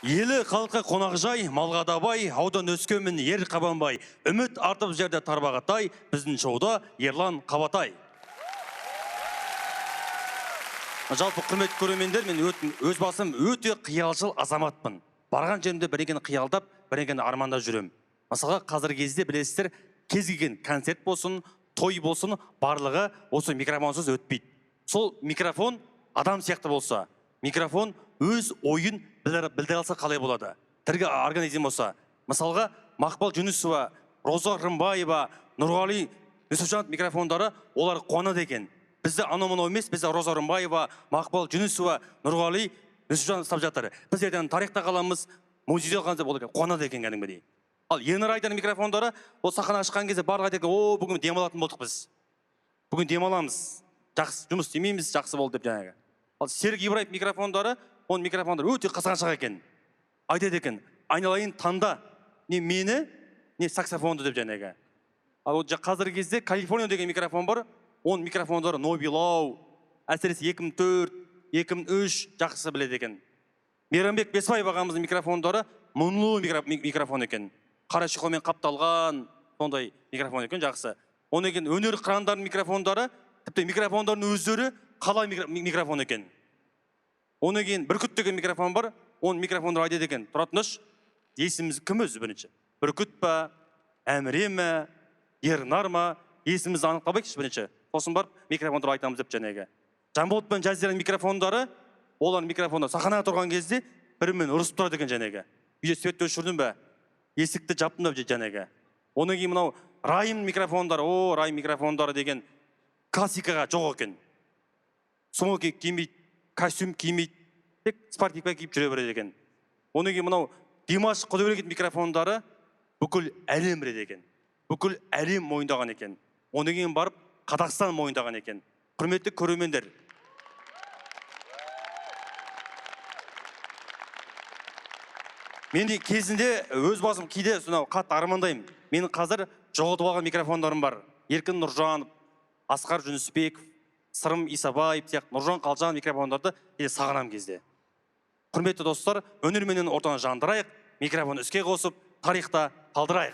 Елі халқы қонақжай, малға да бай, аудан өскемен ер қабанбай. Үміт артып жерде тарбағатай, біздің шоуда Ерлан Қабатай. Жалпы құрмет көрермендер, мен өз басым өте қиялшыл азаматпын. Барған жерімде біреген қиялдап, біреген арманда жүрем. Мысалға қазір кезде білесіздер, кез келген концерт болсын, той болсын, барлығы осы микрофонсыз өтпейді. Сол микрофон адам сияқты болса, микрофон өз ойын білдіре алса қалай болады? Тірі организм болса. Мысалға, Мақпал Жүнісова, Роза Рымбаева, Нұрғали Нүсіпжанов микрофондары олар қуанады екен. Бізді анау-мынау емес, бізді Роза Рымбаева, Мақпал Жүнісова, Нұрғали Нүсіпжанов ұстап жатыр. Біз ертең тарихта қаламыз, музейде қалғанда болады, қуанады екен кәдімгідей. Ал Ернар Айдарның микрофондары ол сахна ашқан кезде барлығы айтады, "О, бүгін демалатын болдық біз. Бүгін демаламыз. Жақсы жұмыс істемейміз, жақсы болды" деп жаңағы. Ал Серік Ибраев микрофондары, оның микрофондары өте қызғаншақ екен. Айтады екен, "Айналайын таңда, не мені, не саксофонды" деп жаңағы. Ал қазіргі кезде Калифорния деген микрофон бар, оның микрофондары Нобилау, әсіресе 2004, 2003 жақсы біледі екен. Мейрамбек Бесбаев ағамыздың микрофондары мұнлы микрофон екен. Қара шиқомен қапталған, сондай микрофон екен, жақсы. Оның екен өнер қырандарының микрофондары, тіпті микрофондардың өздері қалай микрофон екен. Оның екен Бүркіт деген микрофон бар, оның микрофондар айтады екен, "Тұратыныш, есіміз кім өзі бірінші? Бүркіт па, Әміре ме, Ернар ма, есімізді анықтабайықшы бірінші. Сосын барып микрофондар айтамыз" деп жаңағы. Жанболат пен Жазираның микрофондары, олардың микрофондары сахнаға тұрған кезде бірімен ұрысып тұрады екен жаңағы. "Үйде светті өшірдің бе? Есікті жаптың деп жаңағы." Оның кейін мынау Райым микрофондары, Райым микрофондары деген классикаға жоқ екен. Смоки кимейді, костюм кимейді, тек спортивка киіп жүре береді екен. Оның кейін мынау Димаш Құдайбергенов микрофондары бүкіл әлем біледі екен. Бүкіл әлем мойындаған екен. Оның кейін барып Қазақстан мойындаған екен. Құрметті көрермендер, мен кезінде өз басым кейде қатты армандаймын. Менің қазір жоғалтып алған микрофондарым бар. Еркін Нұржанов, Асқар Жүнісбеков, Сырым Исабаев сияқты Нұржан Қалжан микрофондарды сағынам кезде. Құрметті достар, өнерменен ортаны жандырайық, микрофон іске қосып, тарихта қалдырайық.